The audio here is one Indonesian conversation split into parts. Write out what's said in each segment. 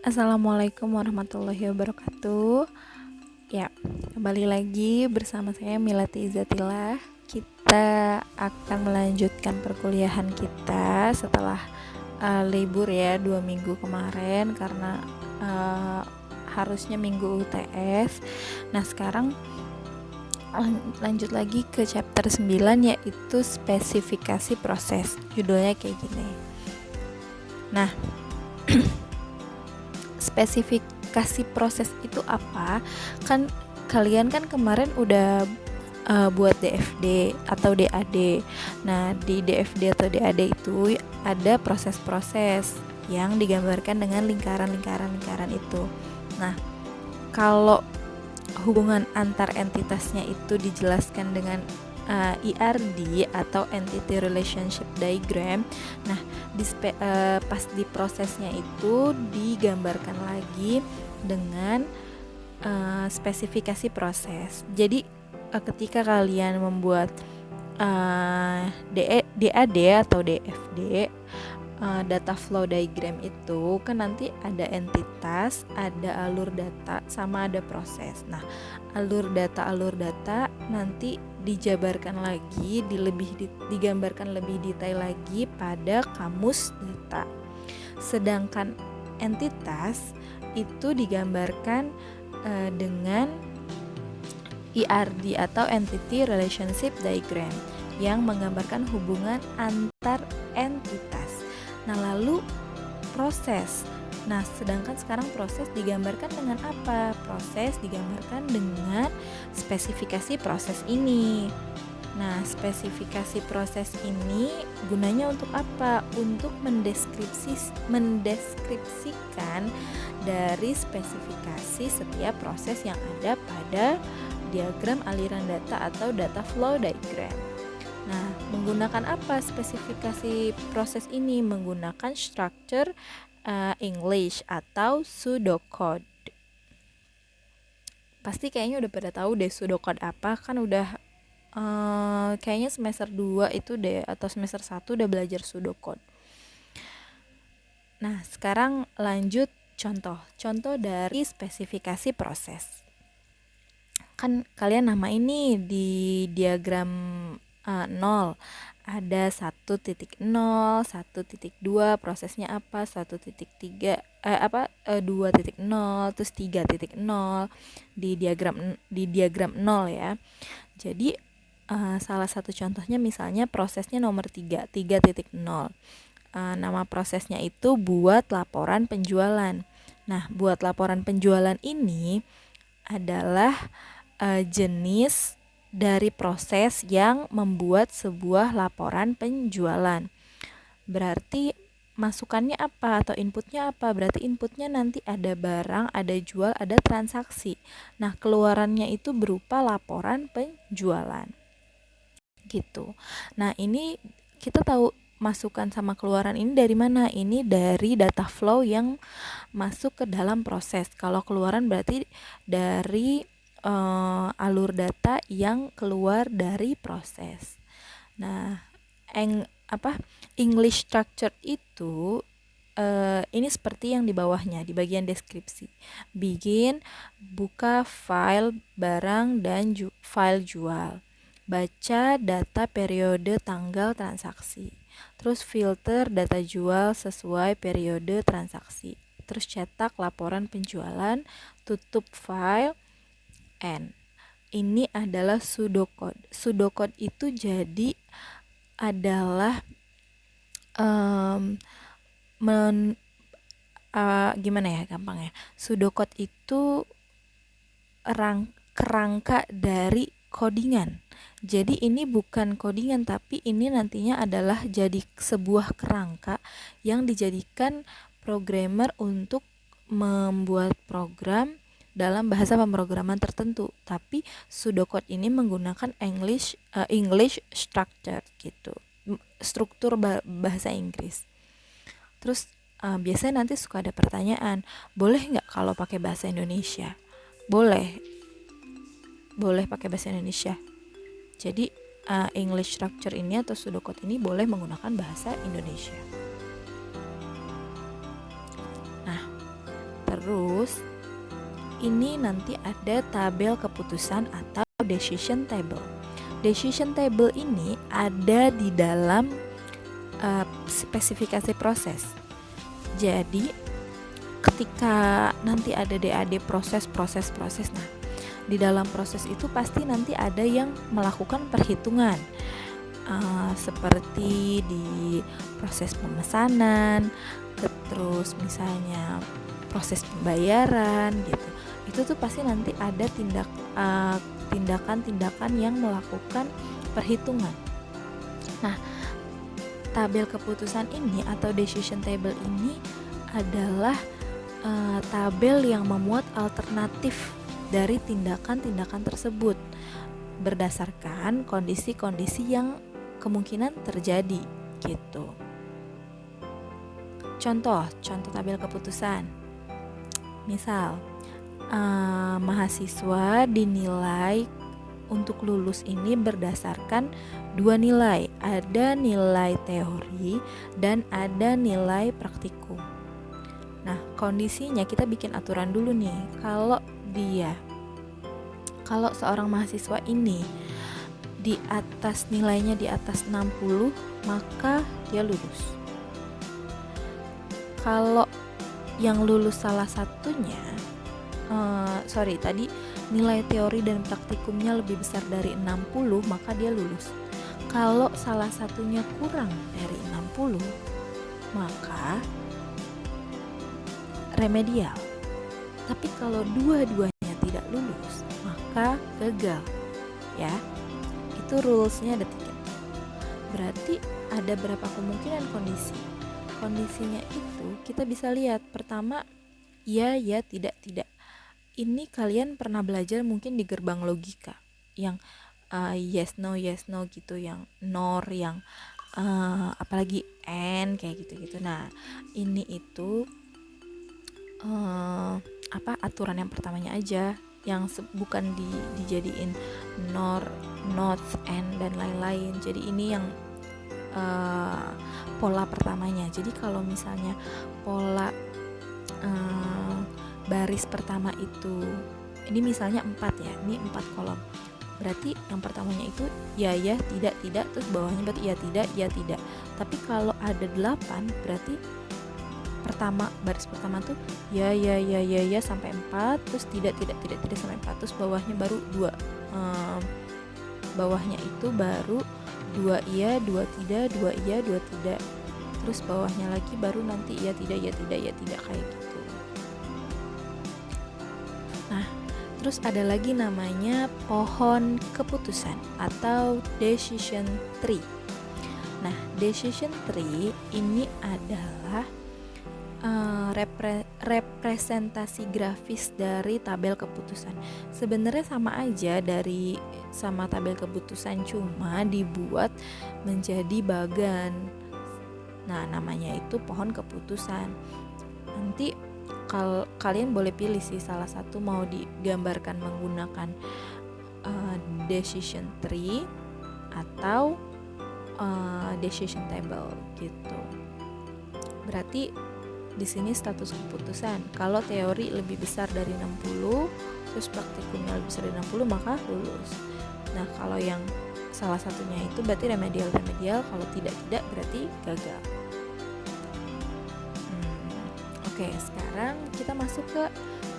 Assalamualaikum warahmatullahi wabarakatuh. Ya, kembali lagi bersama saya Milati Izzatillah. Kita akan melanjutkan perkuliahan kita setelah libur ya 2 minggu kemarin karena harusnya minggu UTS. Nah, sekarang lanjut lagi ke chapter 9 yaitu spesifikasi proses. Judulnya kayak gini. Nah, spesifikasi proses itu apa? Kan kalian kan kemarin udah buat DFD atau DAD. Nah, di DFD atau DAD itu ada proses-proses yang digambarkan dengan lingkaran itu. Nah, kalau hubungan antar entitasnya itu dijelaskan dengan ERD atau Entity Relationship Diagram. Nah, pas di prosesnya itu digambarkan lagi dengan spesifikasi proses. Jadi ketika kalian membuat DAD atau DFD, data flow diagram itu kan nanti ada entitas, ada alur data, sama ada proses. Nah, alur data nanti dijabarkan lagi, digambarkan lebih detail lagi pada kamus data. Sedangkan entitas itu digambarkan dengan ERD atau Entity Relationship Diagram yang menggambarkan hubungan antar entitas. Nah, lalu proses. Nah, sedangkan sekarang proses digambarkan dengan apa? Proses digambarkan dengan spesifikasi proses ini. Nah, spesifikasi proses ini gunanya untuk apa? Untuk mendeskripsikan dari spesifikasi setiap proses yang ada pada diagram aliran data atau data flow diagram. Nah, menggunakan apa spesifikasi proses ini? Menggunakan structure English atau pseudocode. Pasti kayaknya udah pada tahu deh pseudocode apa, kan udah kayaknya semester 2 itu deh atau semester 1 udah belajar pseudocode. Nah, sekarang lanjut contoh dari spesifikasi proses. Kan kalian nama ini di diagram 0 ada 1.0, 1.2, prosesnya apa, 1.3 2.0, terus 3.0 di diagram 0 ya. Jadi salah satu contohnya misalnya prosesnya nomor 3.0. Nama prosesnya itu buat laporan penjualan. Nah, buat laporan penjualan ini adalah jenis dari proses yang membuat sebuah laporan penjualan. Berarti masukannya apa atau inputnya apa? Berarti inputnya nanti ada barang, ada jual, ada transaksi. Nah, keluarannya itu berupa laporan penjualan. Gitu. Nah, ini kita tahu masukan sama keluaran ini dari mana? Ini dari data flow yang masuk ke dalam proses. Kalau keluaran berarti dari alur data yang keluar dari proses. Nah, English structure itu ini seperti yang di bawahnya di bagian deskripsi. Begin, buka file barang dan file jual. Baca data periode tanggal transaksi. Terus filter data jual sesuai periode transaksi. Terus cetak laporan penjualan, tutup file, N. Ini adalah pseudocode. Pseudocode itu jadi adalah gimana ya gampangnya? Pseudocode itu kerangka dari codingan. Jadi ini bukan codingan tapi ini nantinya adalah jadi sebuah kerangka yang dijadikan programmer untuk membuat program dalam bahasa pemrograman tertentu. Tapi pseudocode ini menggunakan English structure gitu. Struktur bahasa Inggris. Terus biasanya nanti suka ada pertanyaan, boleh nggak kalau pakai bahasa Indonesia? Boleh pakai bahasa Indonesia. Jadi English structure ini atau pseudocode ini boleh menggunakan bahasa Indonesia. Nah, Terus ini nanti ada tabel keputusan atau decision table. Decision table ini ada di dalam spesifikasi proses. Jadi ketika nanti ada DAD proses. Nah, di dalam proses itu pasti nanti ada yang melakukan perhitungan. Seperti di proses pemesanan, terus misalnya proses pembayaran gitu. Itu tuh pasti nanti ada tindakan-tindakan yang melakukan perhitungan. Nah, tabel keputusan ini atau decision table ini adalah tabel yang memuat alternatif dari tindakan-tindakan tersebut berdasarkan kondisi-kondisi yang kemungkinan terjadi gitu. Contoh tabel keputusan. Misal mahasiswa dinilai untuk lulus ini berdasarkan 2 nilai. Ada nilai teori dan ada nilai praktikum. Nah, kondisinya kita bikin aturan dulu nih. Kalau seorang mahasiswa ini nilainya di atas 60, maka dia lulus. Kalau yang lulus salah satunya tadi nilai teori dan praktikumnya lebih besar dari 60, maka dia lulus. Kalau salah satunya kurang dari 60, maka remedial. Tapi kalau dua-duanya tidak lulus, maka gagal. Ya. Itu rulesnya ada 3. Berarti ada berapa kemungkinan kondisi? Kondisinya itu kita bisa lihat. Pertama, ya, tidak. Ini kalian pernah belajar mungkin di gerbang logika yang yes no gitu, yang nor, yang apalagi and kayak gitu. Nah, ini itu aturan yang pertamanya aja, yang bukan dijadiin nor, not, and dan lain-lain. Jadi ini yang pola pertamanya. Jadi kalau misalnya pola baris pertama itu, ini misalnya 4 ya, ini 4 kolom. Berarti yang pertamanya itu ya, tidak, terus bawahnya berarti ya, tidak. Tapi kalau ada 8, berarti baris pertama tuh ya sampai 4, terus tidak sampai 4, terus bawahnya baru 2. Bawahnya itu baru 2 iya, 2 tidak, 2 iya, 2 tidak. Terus bawahnya lagi baru nanti ya tidak kayak gitu. Nah, terus ada lagi namanya pohon keputusan atau decision tree. Nah, decision tree ini adalah representasi grafis dari tabel keputusan. Sebenarnya sama aja sama tabel keputusan, cuma dibuat menjadi bagan. Nah, namanya itu pohon keputusan. Nanti kalian boleh pilih sih salah satu, mau digambarkan menggunakan decision tree atau decision table gitu. Berarti di sini status keputusan. Kalau teori lebih besar dari 60, terus praktikumnya lebih besar dari 60, maka lulus. Nah, kalau yang salah satunya itu berarti remedial. Kalau tidak berarti gagal. Oke, sekarang kita masuk ke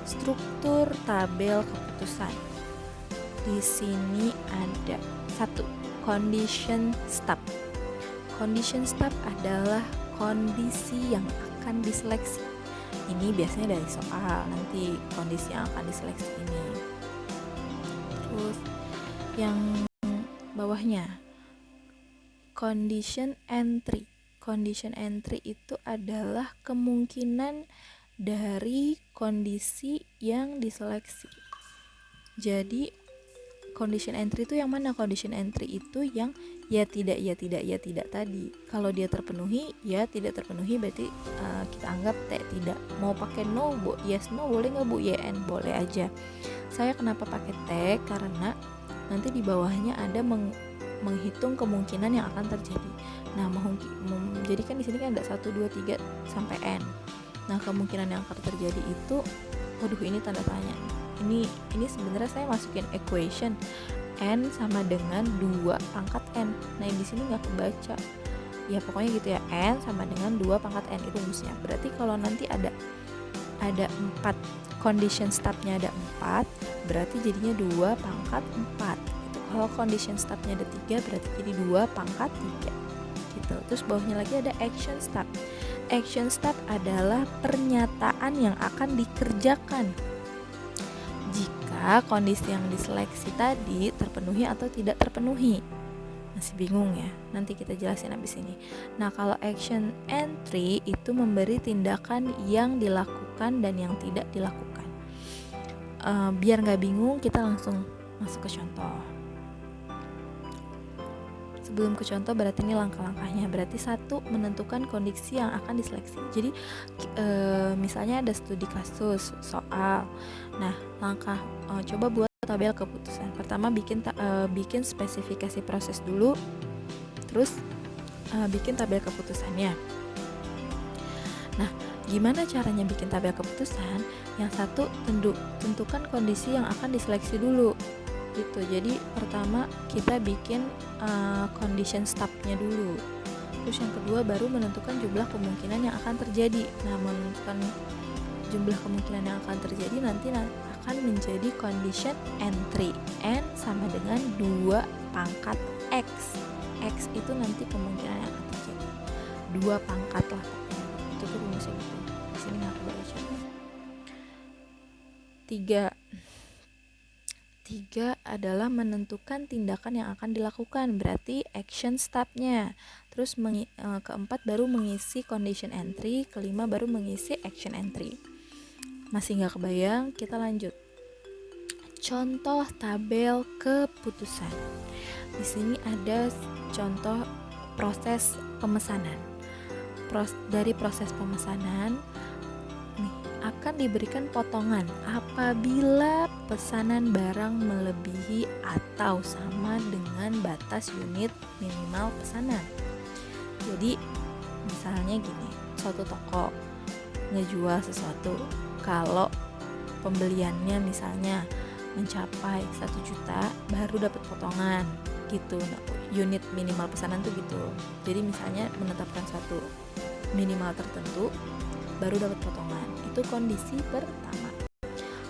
struktur tabel keputusan. Di sini ada 1, condition step. Condition step adalah kondisi yang akan diseleksi. Ini biasanya dari soal, nanti kondisi yang akan diseleksi ini. Terus yang bawahnya condition entry. Condition entry itu adalah kemungkinan dari kondisi yang diseleksi. Jadi condition entry itu yang mana? Condition entry itu yang ya tidak tadi. Kalau dia terpenuhi, ya tidak terpenuhi, berarti kita anggap tidak. Mau pakai no, yes no boleh nggak Bu? YN boleh aja. Saya kenapa pakai T? Karena nanti di bawahnya ada menghitung kemungkinan yang akan terjadi. Nah, jadi kan di sini kan ada 1, 2, 3 sampai N. Nah, kemungkinan yang akan terjadi itu, waduh, ini tanda tanya nih. Ini sebenarnya saya masukin equation n sama dengan 2 pangkat n. Nah, di sini nggak kebaca. Ya pokoknya gitu ya, n sama dengan 2 pangkat n itu rumusnya. Berarti kalau nanti ada 4 condition stepnya, ada 4, berarti jadinya 2 pangkat 4 gitu. Kalau condition stepnya ada 3, berarti jadi 2 pangkat 3 gitu. Terus bawahnya lagi ada action step. Action step adalah pernyataan yang akan dikerjakan jika kondisi yang diseleksi tadi terpenuhi atau tidak terpenuhi. Masih bingung ya? Nanti kita jelasin abis ini. Nah, kalau action entry itu memberi tindakan yang dilakukan dan yang tidak dilakukan. Biar nggak bingung, kita langsung masuk ke contoh. Sebelum ke contoh, berarti ini langkah-langkahnya. Berarti 1, menentukan kondisi yang akan diseleksi. Jadi misalnya ada studi kasus soal. Nah, langkah coba buat tabel keputusan. Pertama bikin spesifikasi proses dulu, terus bikin tabel keputusannya. Nah, gimana caranya bikin tabel keputusan? Yang 1, tentukan kondisi yang akan diseleksi dulu gitu. Jadi pertama kita bikin condition stepnya dulu. Terus yang kedua baru menentukan jumlah kemungkinan yang akan terjadi. Nah, menentukan jumlah kemungkinan yang akan terjadi nanti akan menjadi condition entry. N sama dengan 2 pangkat X. X itu nanti kemungkinan yang akan terjadi. 2 pangkat lah pokoknya. Itu tuh rumusnya gitu. Di sini nggak kebaca. 3 adalah menentukan tindakan yang akan dilakukan, berarti action step-nya. Terus keempat baru mengisi condition entry, kelima baru mengisi action entry. Masih nggak kebayang? Kita lanjut. Contoh tabel keputusan. Di sini ada contoh proses pemesanan. Dari proses pemesanan akan diberikan potongan apabila pesanan barang melebihi atau sama dengan batas unit minimal pesanan. Jadi misalnya gini, suatu toko ngejual sesuatu, kalau pembeliannya misalnya mencapai 1 juta baru dapat potongan gitu. Nah, unit minimal pesanan tuh gitu. Jadi misalnya menetapkan suatu minimal tertentu baru dapat potongan. Itu kondisi pertama.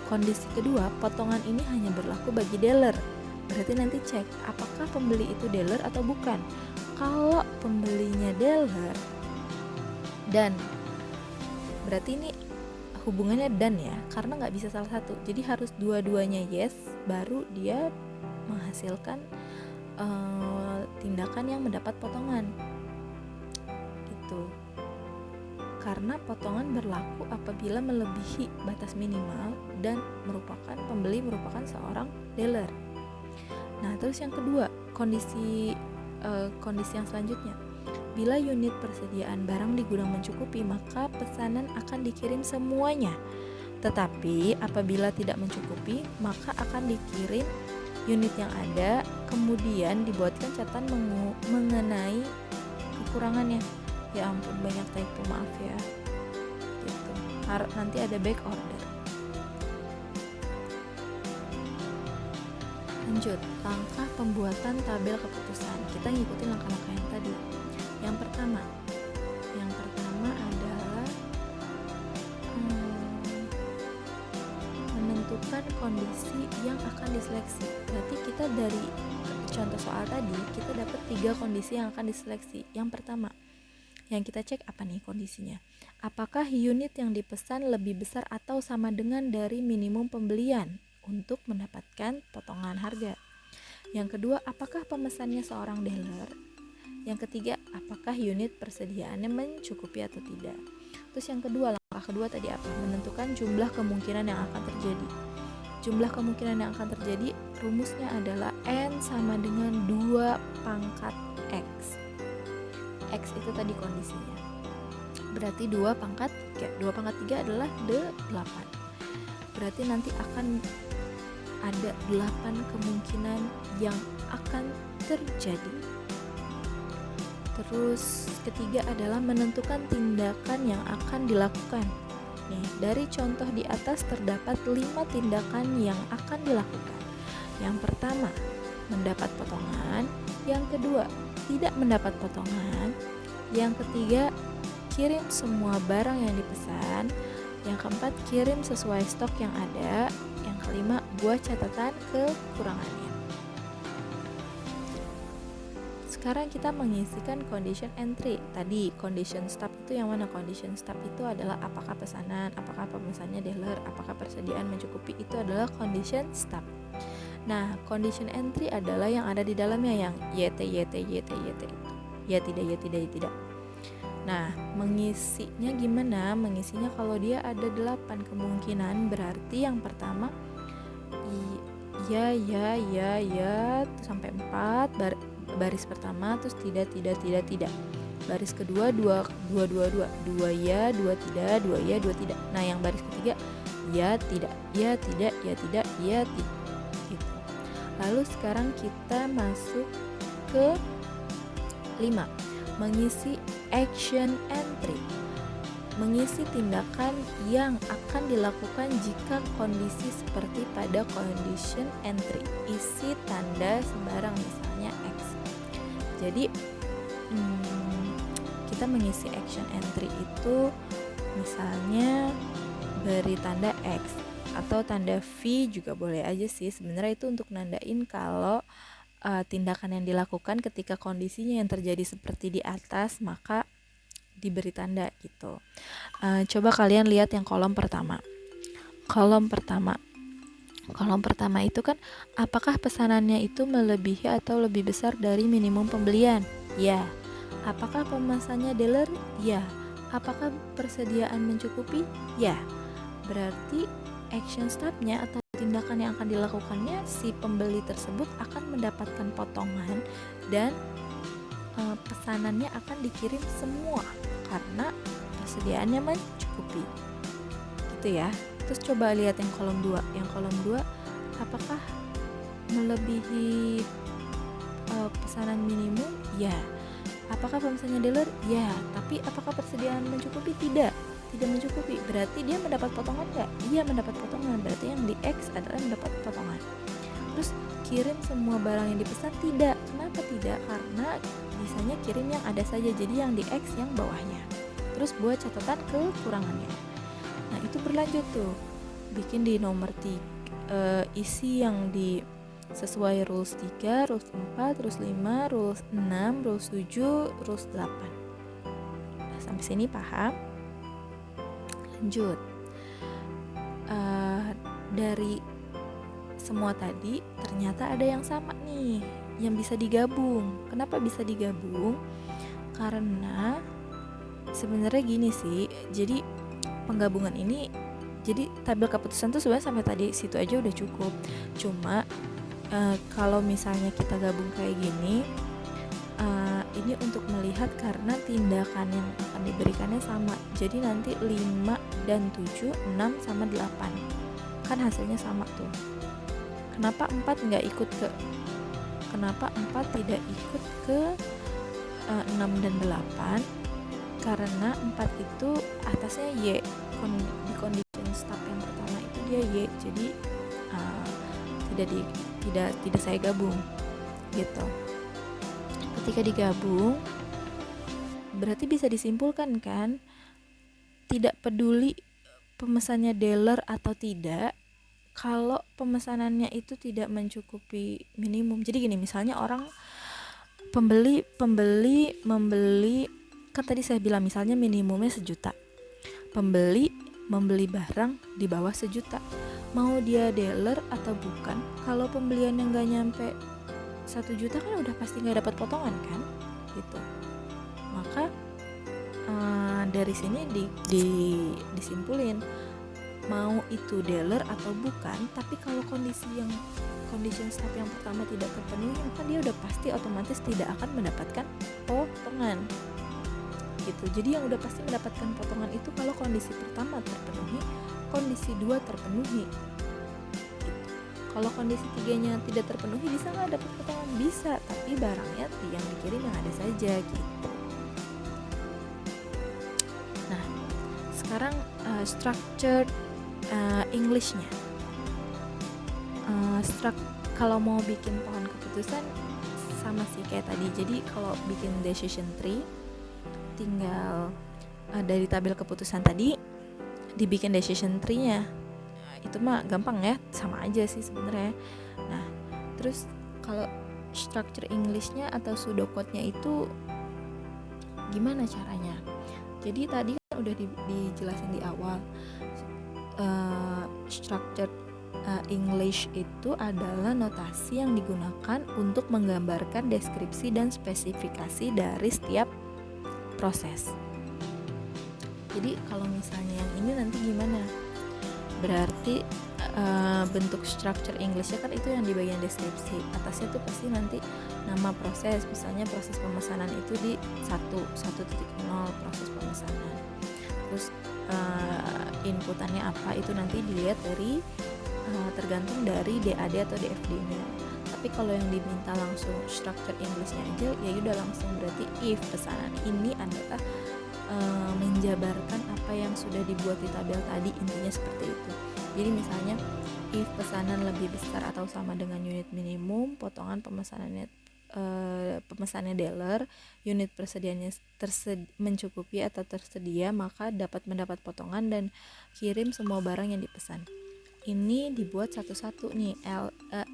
Kondisi kedua, potongan ini hanya berlaku bagi dealer. Berarti nanti cek apakah pembeli itu dealer atau bukan. Kalau pembelinya dealer, dan berarti ini hubungannya dan ya, karena nggak bisa salah satu. Jadi harus dua-duanya yes, baru dia menghasilkan tindakan yang mendapat potongan gitu. Karena potongan berlaku apabila melebihi batas minimal dan pembeli merupakan seorang dealer. Nah, terus yang kedua, kondisi yang selanjutnya, bila unit persediaan barang di gudang mencukupi, maka pesanan akan dikirim semuanya. Tetapi apabila tidak mencukupi, maka akan dikirim unit yang ada, kemudian dibuatkan catatan mengenai kekurangannya. Ya ampun, banyak typo, maaf ya gitu. Nanti ada back order. Lanjut, langkah pembuatan tabel keputusan. Kita ngikutin langkah-langkah yang tadi. Yang pertama adalah menentukan kondisi yang akan diseleksi. Berarti kita dari contoh soal tadi kita dapat 3 kondisi yang akan diseleksi. Yang pertama, yang kita cek apa nih kondisinya? Apakah unit yang dipesan lebih besar atau sama dengan dari minimum pembelian untuk mendapatkan potongan harga? Yang kedua, apakah pemesannya seorang dealer? Yang ketiga, apakah unit persediaannya mencukupi atau tidak? Terus yang kedua, langkah kedua tadi apa? Menentukan jumlah kemungkinan yang akan terjadi. Jumlah kemungkinan yang akan terjadi, rumusnya adalah N sama dengan 2 pangkat X. X itu tadi kondisinya. Berarti 2 pangkat 3. 2 pangkat 3 adalah 8. Berarti nanti akan ada 8 kemungkinan yang akan terjadi. Terus ketiga adalah menentukan tindakan yang akan dilakukan. Nih, dari contoh di atas terdapat 5 tindakan yang akan dilakukan. Yang pertama, mendapat potongan. Yang kedua, tidak mendapat potongan. Yang ketiga, kirim semua barang yang dipesan. Yang keempat, kirim sesuai stok yang ada. Yang kelima, buat catatan kekurangannya. Sekarang kita mengisikan condition entry. Tadi condition stop itu yang mana? Condition stop itu adalah apakah pesanan, apakah pemesannya dealer, apakah persediaan mencukupi, itu adalah condition stop. Nah, condition entry adalah yang ada di dalamnya yang YT itu. Ya tidak, ya tidak, ya tidak. Nah, mengisinya gimana? Mengisinya kalau dia ada 8 kemungkinan, berarti yang pertama ya sampai 4 baris pertama, terus tidak. Baris kedua 2 ya, 2 tidak, 2 ya, 2 tidak. Nah, yang baris ketiga ya tidak, ya tidak, ya tidak, ya tidak. Gitu. Lalu sekarang kita masuk ke 5. Mengisi action entry. Mengisi tindakan yang akan dilakukan jika kondisi seperti pada condition entry. Isi tanda sembarang, misalnya X. Jadi kita mengisi action entry itu misalnya beri tanda X atau tanda V juga boleh aja sih. Sebenarnya itu untuk nandain kalau tindakan yang dilakukan ketika kondisinya yang terjadi seperti di atas, maka diberi tanda gitu. Coba kalian lihat yang kolom pertama. Kolom pertama itu kan, apakah pesanannya itu melebihi atau lebih besar dari minimum pembelian? Ya. Apakah pemesannya dealer? Ya. Apakah persediaan mencukupi? Ya. Berarti action step-nya atau tindakan yang akan dilakukannya, si pembeli tersebut akan mendapatkan potongan dan pesanannya akan dikirim semua karena persediaannya mencukupi. Gitu ya. Terus coba lihat yang kolom 2. Yang kolom 2, apakah melebihi pesanan minimum? Ya. Apakah pemesannya dealer? Ya. Tapi apakah persediaan mencukupi? Tidak mencukupi. Berarti dia mendapat potongan nggak? Iya, mendapat potongan. Berarti yang di X adalah mendapat potongan. Terus kirim semua barang yang dipesan? Tidak. Kenapa tidak? Karena bisanya kirim yang ada saja, jadi yang di X yang bawahnya. Terus buat catatan kekurangannya. Nah, itu berlanjut tuh, bikin di nomor 3, isi yang di sesuai rules 3, rules 4, rules 5, rules 6, rules 7, rules 8. Nah, sampai sini paham? Lanjut. Dari semua tadi ternyata ada yang sama nih, yang bisa digabung. Kenapa bisa digabung? Karena sebenarnya gini sih, jadi penggabungan ini, jadi tabel keputusan tuh sebenarnya sampai tadi situ aja udah cukup. Cuma kalau misalnya kita gabung kayak gini, ini untuk melihat karena tindakan yang akan diberikannya sama. Jadi nanti 5 dan 7, 6 sama 8 kan hasilnya sama tuh. Kenapa 4 tidak ikut ke 6 dan 8? Karena 4 itu atasnya Y, di condition stop yang pertama itu dia Y, jadi tidak saya gabung gitu. Ketika digabung berarti bisa disimpulkan kan, tidak peduli pemesannya dealer atau tidak, kalau pemesanannya itu tidak mencukupi minimum. Jadi gini, misalnya orang pembeli kan tadi saya bilang misalnya minimumnya 1 juta. Pembeli membeli barang di bawah 1 juta. Mau dia dealer atau bukan, kalau pembeliannya nggak nyampe 1 juta kan udah pasti nggak dapat potongan kan, gitu. Maka dari sini disimpulin mau itu dealer atau bukan, tapi kalau condition step yang pertama tidak terpenuhi, maka dia udah pasti otomatis tidak akan mendapatkan potongan gitu. Jadi yang udah pasti mendapatkan potongan itu kalau kondisi pertama terpenuhi, kondisi 2 terpenuhi gitu. Kalau kondisi 3-nya tidak terpenuhi, bisa nggak dapat potongan? Bisa, tapi barangnya yang dikirim yang ada saja gitu. Nah, sekarang structured English-nya. Kalau mau bikin pohon keputusan sama sih kayak tadi. Jadi kalau bikin decision tree, tinggal dari tabel keputusan tadi dibikin decision tree-nya. Itu mah gampang ya, sama aja sih sebenarnya. Nah, terus kalau structure English-nya atau pseudocode-nya itu gimana caranya? Jadi tadi kan udah dijelasin di awal. Structured English itu adalah notasi yang digunakan untuk menggambarkan deskripsi dan spesifikasi dari setiap proses. Jadi kalau misalnya yang ini nanti gimana? Berarti bentuk structure English-nya kan itu yang di bagian deskripsi. Atasnya tuh pasti nanti nama proses, misalnya proses pemesanan itu di 1.0 proses pemesanan. Terus inputannya apa itu nanti dilihat dari tergantung dari DAD atau DFD-nya. Tapi kalau yang diminta langsung structure English-nya aja, ya udah langsung berarti if pesanan ini adalah menjabarkan apa yang sudah dibuat di tabel tadi, intinya seperti itu. Jadi misalnya if pesanan lebih besar atau sama dengan unit minimum, potongan pemesanannya dealer, unit persediaannya mencukupi atau tersedia, maka dapat mendapat potongan dan kirim semua barang yang dipesan. Ini dibuat satu-satu nih,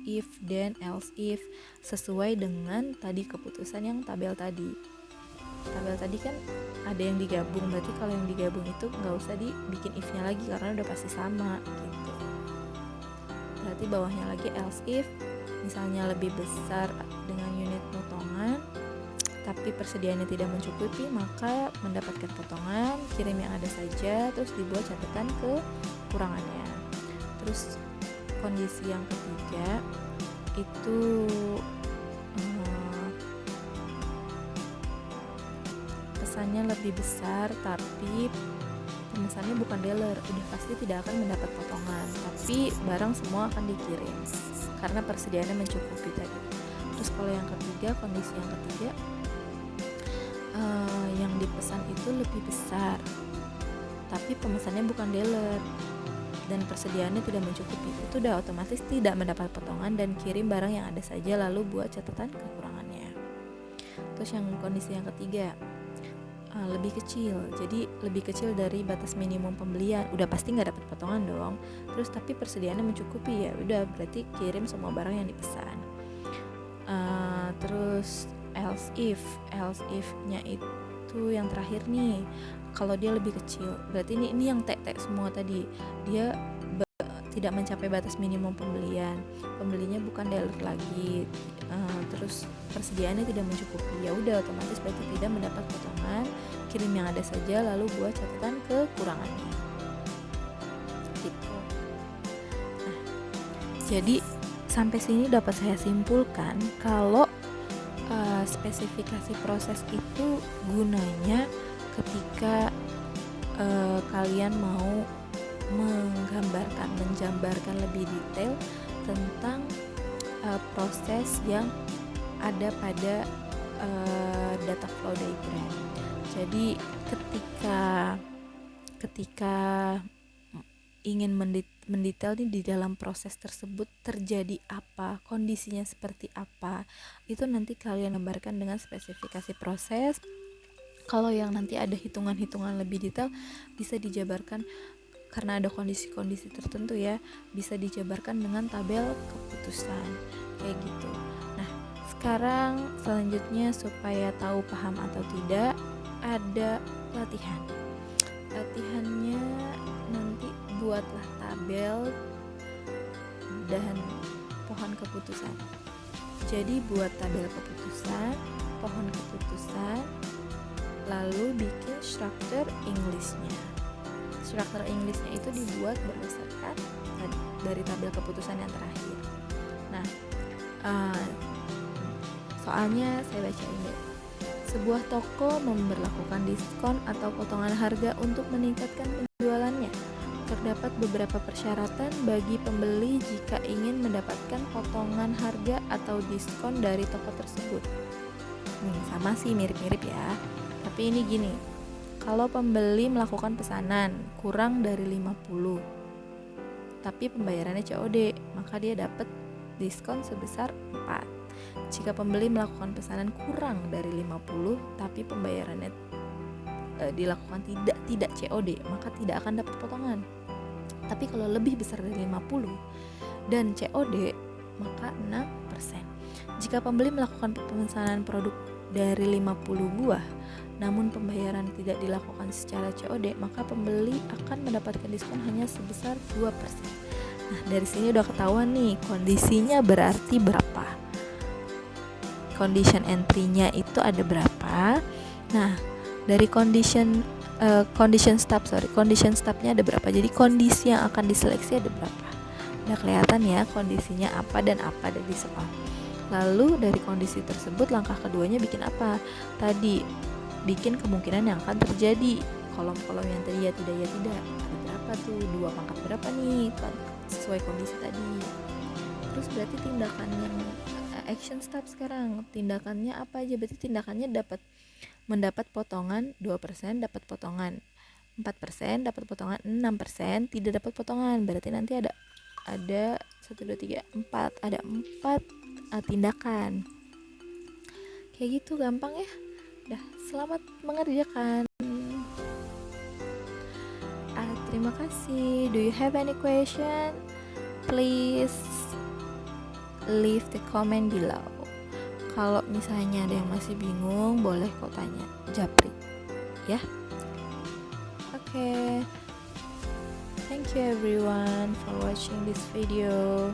if, then, else if, sesuai dengan tadi keputusan yang tabel tadi. Tabel tadi kan ada yang digabung, berarti kalau yang digabung itu nggak usah dibikin if-nya lagi karena udah pasti sama gitu. Berarti bawahnya lagi else if, misalnya lebih besar dengan unit potongan tapi persediaannya tidak mencukupi, maka mendapatkan potongan, kirim yang ada saja, terus dibuat catatan kekurangannya. Terus kondisi yang ketiga itu pesannya lebih besar tapi pemesannya bukan dealer, udah pasti tidak akan mendapat potongan, tapi barang semua akan dikirim karena persediaannya mencukupi tadi. Terus kalau yang ketiga, kondisi yang ketiga yang dipesan itu lebih besar tapi pemesannya bukan dealer dan persediaannya tidak mencukupi, itu udah otomatis tidak mendapat potongan dan kirim barang yang ada saja lalu buat catatan kekurangannya. Terus yang kondisi yang ketiga lebih kecil, jadi lebih kecil dari batas minimum pembelian, udah pasti nggak dapat potongan dong. Terus tapi persediaannya mencukupi, ya udah berarti kirim semua barang yang dipesan. Terus else if-nya itu yang terakhir nih, kalau dia lebih kecil, berarti ini yang tek semua tadi, dia tidak mencapai batas minimum pembelinya bukan dealer lagi, terus persediaannya tidak mencukupi, ya udah otomatis berarti tidak mendapat potongan, kirim yang ada saja lalu buat catatan kekurangannya gitu. Nah, jadi sampai sini dapat saya simpulkan kalau spesifikasi proses itu gunanya ketika kalian mau menjambarkan lebih detail tentang proses yang ada pada data flow diagram. Jadi ketika ingin mendetail nih di dalam proses tersebut terjadi apa, kondisinya seperti apa, itu nanti kalian gambarkan dengan spesifikasi proses. Kalau yang nanti ada hitungan-hitungan lebih detail bisa dijabarkan karena ada kondisi-kondisi tertentu ya, bisa dijabarkan dengan tabel keputusan kayak gitu. Nah, sekarang selanjutnya supaya tahu paham atau tidak, ada latihan. Latihannya nanti buatlah tabel dan pohon keputusan. Jadi buat tabel keputusan, pohon keputusan, lalu bikin struktur English-nya. Struktur English-nya itu dibuat berdasarkan dari tabel keputusan yang terakhir. Nah, soalnya saya bacain deh. Sebuah toko memberlakukan diskon atau potongan harga untuk meningkatkan penjualannya. Terdapat beberapa persyaratan bagi pembeli jika ingin mendapatkan potongan harga atau diskon dari toko tersebut. Sama sih mirip-mirip ya. Tapi ini gini, kalau pembeli melakukan pesanan kurang dari 50 tapi pembayarannya COD, maka dia dapat diskon sebesar 4. Jika pembeli melakukan pesanan kurang dari 50 tapi pembayarannya dilakukan tidak COD, maka tidak akan dapat potongan. Tapi kalau lebih besar dari 50 dan COD, maka 6%. Jika pembeli melakukan pemesanan produk dari 50 buah namun pembayaran tidak dilakukan secara COD, maka pembeli akan mendapatkan diskon hanya sebesar 2%. Nah, dari sini udah ketahuan nih kondisinya berarti berapa. Condition entry-nya itu ada berapa. Nah, dari condition step-nya ada berapa. Jadi kondisi yang akan diseleksi ada berapa. Udah kelihatan ya kondisinya apa dan apa ada di soal. Lalu dari kondisi tersebut langkah keduanya bikin apa? Tadi bikin kemungkinan yang akan terjadi. Kolom-kolom yang tadi ya tidak ada berapa tuh, 2 pangkat berapa nih kan sesuai kondisi tadi. Terus berarti tindakan yang action step sekarang, tindakannya apa aja? Berarti tindakannya mendapat potongan 2%, dapat potongan 4%, dapat potongan 6%, tidak dapat potongan. Berarti nanti ada 1 2 3 4, ada 4 tindakan. Kayak gitu, gampang ya. Dah, selamat mengerjakan. Terima kasih. Do you have any question? Please leave the comment below. Kalau misalnya ada yang masih bingung, boleh kok tanya Japri ya. Oke. Thank you everyone for watching this video.